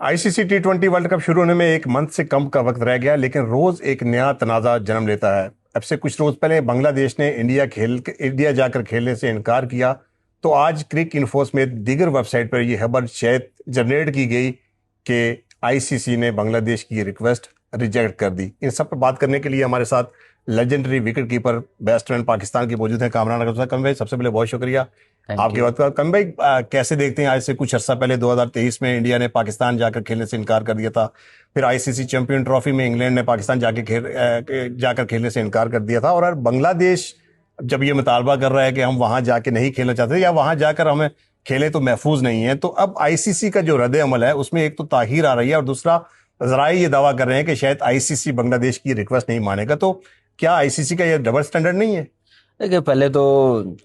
ICC T20 world cup शुरू होने में एक मंथ से कम का वक्त रह गया, लेकिन रोज एक नया तनाज़ा जन्म लेता है। अब से कुछ रोज पहले बांग्लादेश ने इंडिया जाकर खेलने से इनकार किया, तो आज क्रिक इन्फो समेत दीगर वेबसाइट पर यह खबर शायद जनरेट की गई कि आईसीसी ने बांग्लादेश की रिक्वेस्ट रिजेक्ट कर दी। इन सब पर बात करने के लिए हमारे साथ legendary wicket keeper batsman Pakistan के मौजूद हैं, कामरान अकरम साहब। कम भाई, सबसे पहले बहुत शुक्रिया थैंक आपकी यू। बात का। कम भाई, कैसे देखते हैं, आज से कुछ अर्सा पहले 2023 में इंडिया ने पाकिस्तान जाकर खेलने से इनकार कर दिया था। फिर आईसीसी चैंपियन ट्रॉफी में इंग्लैंड ने पाकिस्तान जाकर खेलने से इनकार कर दिया था, और बांग्लादेश जब ये मुतालबा कर रहा है कि हम वहां जाके नहीं खेलना चाहते या वहां जाकर हमें खेले तो महफूज नहीं है, तो अब आईसीसी का जो रद्द अमल है उसमें एक तो ताहीर आ रही है, और दूसरा जराए ये दावा कर रहे हैं कि शायद आईसीसी बांग्लादेश की रिक्वेस्ट नहीं मानेगा। तो क्या आईसीसी का ये डबल स्टैंडर्ड नहीं है? देखिए, पहले तो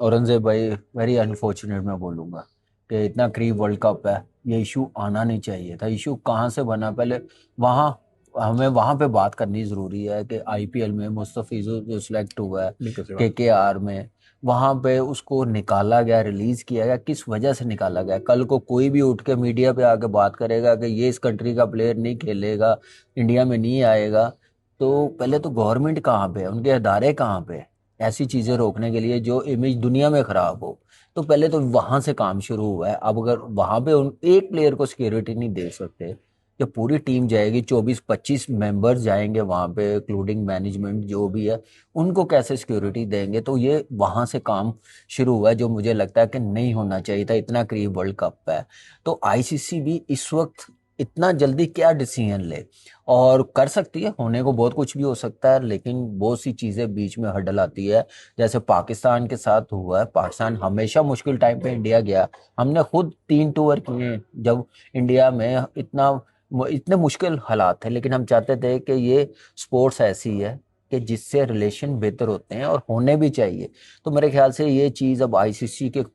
औरंगजेब भाई, वेरी अनफॉर्चुनेट मैं बोलूँगा कि इतना करीब वर्ल्ड कप है, ये इशू आना नहीं चाहिए था। इशू कहाँ से बना पहले, वहाँ हमें वहाँ पे बात करनी ज़रूरी है कि आईपीएल में मुस्तफिज़ुर जो सिलेक्ट हुआ है बिल्कुल सही बात। केकेआर में, वहाँ पे उसको निकाला गया, रिलीज़ किया गया, किस वजह से निकाला गया। कल को कोई भी उठ के मीडिया पे आके बात करेगा कि ये इस कंट्री का प्लेयर नहीं खेलेगा, इंडिया में नहीं आएगा, तो पहले तो गवर्नमेंट कहाँ पे है, उनके अदारे कहाँ पे है ऐसी चीज़ें रोकने के लिए जो इमेज दुनिया में ख़राब हो। तो पहले तो वहाँ से काम शुरू हुआ है। अब अगर वहाँ पे उन एक प्लेयर को सिक्योरिटी नहीं दे सकते, जब पूरी टीम जाएगी, 24-25 मेंबर्स जाएंगे वहाँ पे, इंक्लूडिंग मैनेजमेंट जो भी है, उनको कैसे सिक्योरिटी देंगे। तो ये वहाँ से काम शुरू हुआ है, जो मुझे लगता है कि नहीं होना चाहिए था। इतना करीब वर्ल्ड कप है, तो आईसीसी भी इस वक्त इतना जल्दी क्या डिसीजन ले, और कर सकती है, होने को बहुत कुछ भी हो सकता है, लेकिन बहुत सी चीज़ें बीच में हडल आती है। जैसे पाकिस्तान के साथ हुआ है, पाकिस्तान हमेशा मुश्किल टाइम पे इंडिया गया। हमने खुद 3 टूर किए जब इंडिया में इतने मुश्किल हालात थे, लेकिन हम चाहते थे कि ये स्पोर्ट्स ऐसी है कि जिससे रिलेशन बेहतर होते हैं और होने भी चाहिए। तो मेरे ख्याल से ये चीज़ अब आईसीसी के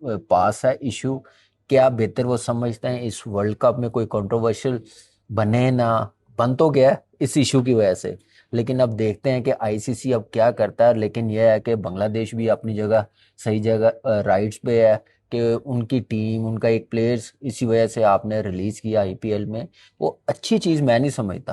पास है इशू। क्या बेहतर वो समझते हैं इस वर्ल्ड कप में कोई कंट्रोवर्शियल बने ना, बन तो गया है इस इशू की वजह से, लेकिन अब देखते हैं कि आईसीसी अब क्या करता है। लेकिन यह है कि बांग्लादेश भी अपनी जगह सही जगह राइट्स पे है कि उनकी टीम, उनका एक प्लेयर्स इसी वजह से आपने रिलीज किया आईपीएल में, वो अच्छी चीज़ मैं नहीं समझता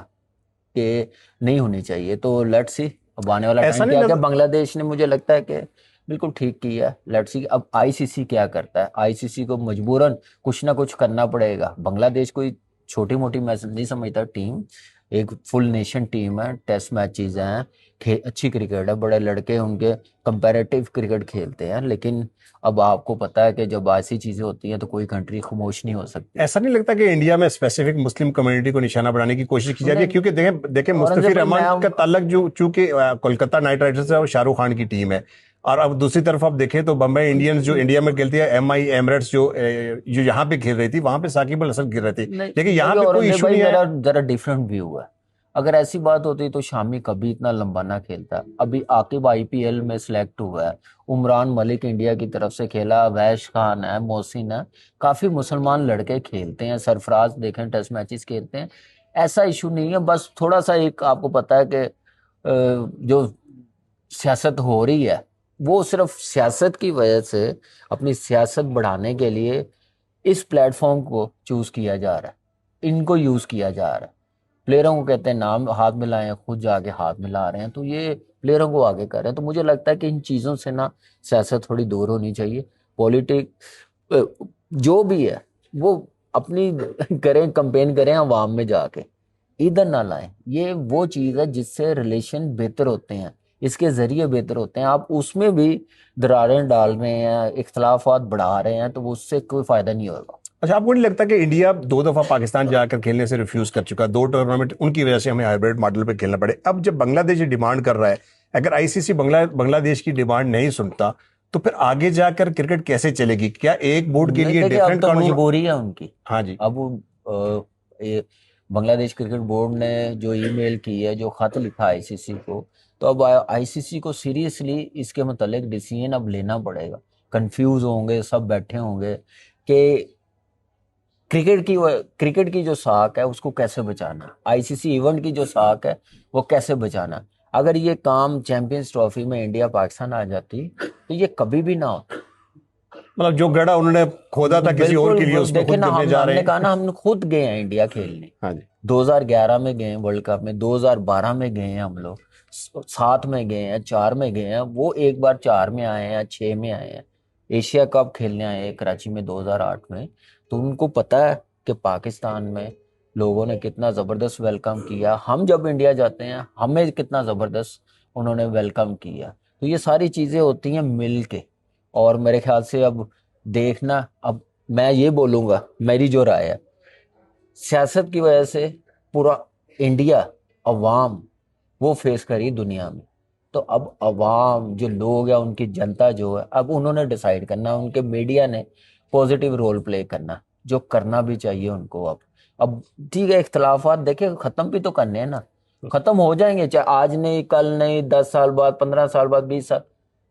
कि नहीं होनी चाहिए। तो लेट्स सी अब आने वाला ऐसा टाइम नहीं क्या क्या, लग बांग्लादेश ने मुझे लगता है कि बिल्कुल ठीक किया है। लेट्स सी अब आईसीसी क्या करता है। आईसीसी को मजबूरन कुछ ना कुछ करना पड़ेगा। बांग्लादेश कोई छोटी मोटी मैं नहीं समझता टीम, एक फुल नेशन टीम है, टेस्ट मैचेस हैं, अच्छी क्रिकेट है, बड़े लड़के उनके कंपैरेटिव क्रिकेट खेलते हैं। लेकिन अब आपको पता है कि जब ऐसी चीज़ें होती हैं तो कोई कंट्री खामोश नहीं हो सकती। ऐसा नहीं लगता कि इंडिया में स्पेसिफिक मुस्लिम कम्युनिटी को निशाना बनाने की कोशिश की जा रही है? नहीं, क्योंकि देखें देखें औरंगजेब मुस्तफिर भाई रहमान मैं का ताल्लुक जो चूंकि कोलकाता नाइट राइडर्स है और शाहरुख खान की टीम है, और अब दूसरी तरफ आप देखें तो बम्बई इंडियंस जो इंडिया में खेलती है, एमआई एमरेट्स जो यहाँ पे खेल रही थी, वहां पे साकिब अल हसन खेल रहे थे, नहीं, लेकिन यहाँ देखिए पे कोई औरंगजेब इशू भाई, नहीं मेरा आया। जरा डिफरेंट व्यू है। अगर ऐसी बात होती तो शामी कभी इतना लंबा ना खेलता। अभी आकिब आईपीएल में सिलेक्ट हुआ है, उमरान मलिक इंडिया की तरफ से खेला, अवैश खान है, मोहसिन है, काफी मुसलमान लड़के खेलते हैं, सरफराज देखें टेस्ट मैचेस खेलते हैं। ऐसा इशू नहीं है, बस थोड़ा सा एक आपको पता है कि जो सियासत हो रही है, वो सिर्फ सियासत की वजह से, अपनी सियासत बढ़ाने के लिए इस प्लेटफॉर्म को चूज किया जा रहा है, इनको यूज किया जा रहा है। प्लेयरों को कहते हैं नाम हाथ मिलाएं, खुद जाके हाथ मिला रहे हैं, तो ये प्लेयरों को आगे कर रहे हैं। तो मुझे लगता है कि इन चीज़ों से ना सियासत थोड़ी दूर होनी चाहिए। पॉलिटिक जो भी है वो अपनी करें, कंपेन करें आवाम में जाके, इधर ना लाएं। ये वो चीज़ है जिससे रिलेशन बेहतर होते हैं, इसके जरिए बेहतर होते हैं। आप उसमें भी दरारें डाल रहे हैं, इख्तलाफात बढ़ा रहे हैं, तो उससे कोई फायदा नहीं होगा। अच्छा, आपको नहीं लगता कि इंडिया 2 दफा पाकिस्तान जाकर खेलने से रिफ्यूज कर चुका है? 2 टूर्नामेंट उनकी वजह से हमें हाइब्रिड मॉडल पे खेलना पड़े। अब जब बांग्लादेश डिमांड कर रहा है, अगर आईसीसी बांग्लादेश की डिमांड नहीं सुनता, तो फिर आगे जाकर क्रिकेट कैसे चलेगी? क्या एक बोर्ड के नहीं, लिए देखिए अब डिफरेंट तो कानून? मजबूरी है उनकी। हाँ जी। अब ये बांग्लादेश क्रिकेट बोर्ड ने जो ईमेल की है, जो खत लिखा आईसीसी को, तो अब आईसीसी को सीरियसली इसके मतलब डिसीजन अब लेना पड़ेगा। कंफ्यूज होंगे, सब बैठे होंगे कि क्रिकेट की जो साख है उसको कैसे बचाना, आईसीसी इवेंट की जो साख है वो कैसे बचाना। अगर ये काम चैंपियंस ट्रॉफी में इंडिया पाकिस्तान आ जाती तो ये कभी भी ना होता। मतलब जो गड़ा उन्होंने खोदा था किसी और के लिए, बिल्कुल, उसमें देखिए खुद ना, गिरने जा रहे हमने कहा हैं। ना, हम खुद गए हैं इंडिया खेलने। हाँ जी। 2011 में गए हैं वर्ल्ड कप में, 2012 में गए हैं हम लोग, 7 में गए हैं, 4 में गए हैं, वो एक बार 4 में आए हैं, 6 में आए हैं। एशिया कप खेलने आए हैं कराची में 2008 में। तो उनको पता है कि पाकिस्तान में लोगों ने कितना ज़बरदस्त वेलकम किया, हम जब इंडिया जाते हैं हमें कितना ज़बरदस्त उन्होंने वेलकम किया। तो ये सारी चीज़ें होती हैं मिल के। और मेरे ख्याल से अब देखना, अब मैं ये बोलूँगा, मेरी जो राय है, सियासत की वजह से पूरा इंडिया, अवाम, वो फेस करी दुनिया में। तो अब अवाम जो लोग हैं, उनकी जनता जो है, अब उन्होंने डिसाइड करना है, उनके मीडिया ने पॉजिटिव रोल प्ले करना, जो करना भी चाहिए उनको। अब ठीक है, इख्तलाफात देखिए खत्म भी तो करने हैं ना, खत्म हो जाएंगे, चाहे आज नहीं, कल नहीं, 10 साल बाद, 15 साल बाद, 20 साल।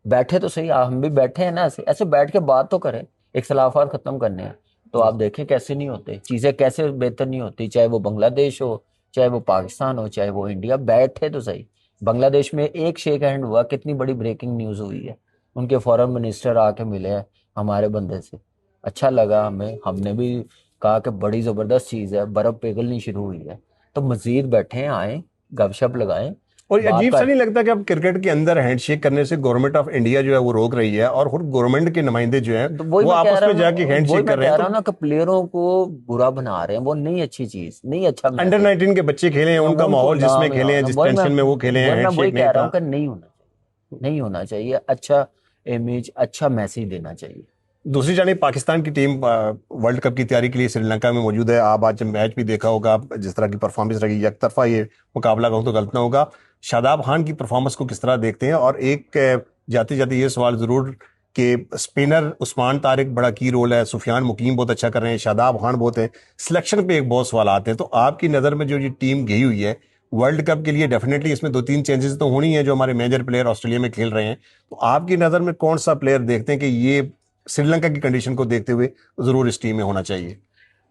बैठे तो सही, हम भी बैठे हैं ना, ऐसे ऐसे बैठ के बात तो करें, इख्तलाफात खत्म करने हैं। तो आप देखें कैसे नहीं होते चीजें, कैसे बेहतर नहीं होती, चाहे वो बांग्लादेश हो, चाहे वो पाकिस्तान हो, चाहे वो इंडिया, बैठे तो सही। बांग्लादेश में एक शेक हैंड हुआ, कितनी बड़ी ब्रेकिंग न्यूज हुई है, उनके फॉरेन मिनिस्टर आके मिले हैं हमारे बंदे से, अच्छा लगा हमें, हमने भी कहा कि बड़ी जबरदस्त चीज है, बर्फ पिघलनी शुरू हुई है। तो मजीद बैठे हैं, आए, गपशप लगाएं, और ये बात अजीब सा कर। नहीं लगता कि अब क्रिकेट के अंदर हैंडशेक करने से गवर्नमेंट ऑफ इंडिया जो है वो रोक रही है, और खुद गवर्नमेंट के नुमाइंदे जो हैं तो वही वो मैं कह आपस रहा में हूँ ना, जाके वही हैंडशेक कर मैं रहे कह हैं। रहा तो हूँ ना कि प्लेयरों को बुरा बना रहे हैं, वो नहीं अच्छी चीज, नहीं अच्छा अंडर मैसेज। 19 के बच्चे खेले हैं, उनका उनको माहौल जिसमें नाम ही खेले हैं, ना, जिस टेंशन में वो खेले हैं, वही मैं वही हैंडशेक नहीं कह रहा था। हूँ कि नहीं होना चाहिए, नहीं होना चाहिए, अच्छा इमेज, अच्छा मैसेज देना चाहिए। दूसरी जानिब पाकिस्तान की टीम वर्ल्ड कप की तैयारी के लिए श्रीलंका में मौजूद है। आप आज मैच भी देखा होगा, जिस तरह की परफॉर्मेंस रही, एक तरफा ये मुकाबला कहूँ तो गलत ना होगा। शादाब खान की परफॉर्मेंस को किस तरह देखते हैं? और एक जाते जाते ये सवाल जरूर कि स्पिनर उस्मान तारिक बड़ा की रोल है, सुफियान मुकीम बहुत अच्छा कर रहे हैं, शादाब खान बहुत है, सिलेक्शन पे एक बहुत सवाल आते हैं। तो आपकी नज़र में जो ये टीम गई हुई है वर्ल्ड कप के लिए, डेफिनेटली इसमें 2-3 चेंजेस तो होनी है, जो हमारे मेजर प्लेयर ऑस्ट्रेलिया में खेल रहे हैं। तो आपकी नज़र में कौन सा प्लेयर देखते हैं कि ये श्रीलंका की कंडीशन को देखते हुए जरूर इस टीम में होना चाहिए?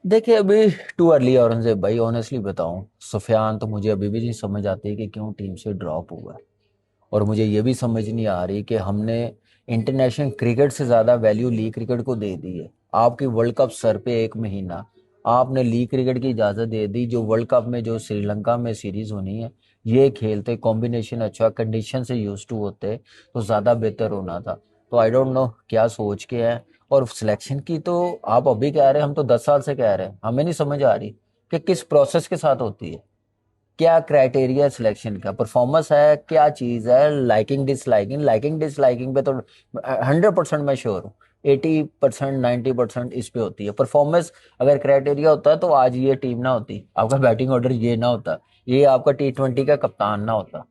देखिए अभी टू अर्ली औरंगजेब भाई, ऑनेस्टली बताऊं, सुफियान तो मुझे अभी भी नहीं समझ आती कि क्यों टीम से ड्रॉप हुआ है। और मुझे ये भी समझ नहीं आ रही कि हमने इंटरनेशनल क्रिकेट से ज़्यादा वैल्यू लीग क्रिकेट को दे दी है। आपकी वर्ल्ड कप सर पे 1 महीना, आपने लीग क्रिकेट की इजाज़त दे दी। जो वर्ल्ड कप में जो श्रीलंका में सीरीज़ होनी है, ये खेलते, कॉम्बिनेशन अच्छा, कंडीशन से यूज टू होते, तो ज़्यादा बेहतर होना था। तो आई डोंट नो क्या सोच के है। और सिलेक्शन की तो आप अभी कह रहे हैं, हम तो 10 साल से कह रहे हैं, हमें नहीं समझ आ रही कि किस प्रोसेस के साथ होती है, क्या क्राइटेरिया सिलेक्शन का, परफॉर्मेंस है, क्या चीज है, लाइकिंग डिसलाइकिंग, लाइकिंग डिसलाइकिंग पे तो 100% मैं श्योर हूँ, 80%, 90% इस पे होती है परफॉर्मेंस। अगर क्राइटेरिया होता तो आज ये टीम ना होती, आपका बैटिंग ऑर्डर ये ना होता, ये आपका T20 का कप्तान ना होता।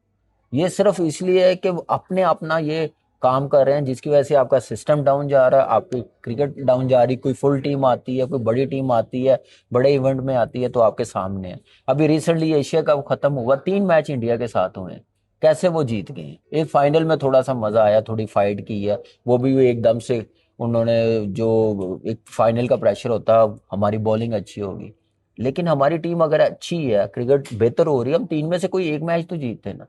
ये सिर्फ इसलिए है कि वो अपने अपना ये काम कर रहे हैं, जिसकी वजह से आपका सिस्टम डाउन जा रहा है, आपकी क्रिकेट डाउन जा रही। कोई फुल टीम आती है, कोई बड़ी टीम आती है, बड़े इवेंट में आती है, तो आपके सामने है। अभी रिसेंटली एशिया कप खत्म हुआ, 3 मैच इंडिया के साथ हुए हैं, कैसे वो जीत गए हैं। एक फाइनल में थोड़ा सा मजा आया, थोड़ी फाइट की है, वो भी एकदम से उन्होंने, जो एक फाइनल का प्रेशर होता है, हमारी बॉलिंग अच्छी होगी। लेकिन हमारी टीम अगर अच्छी है, क्रिकेट बेहतर हो रही है, हम 3 में से कोई एक मैच तो जीतते ना।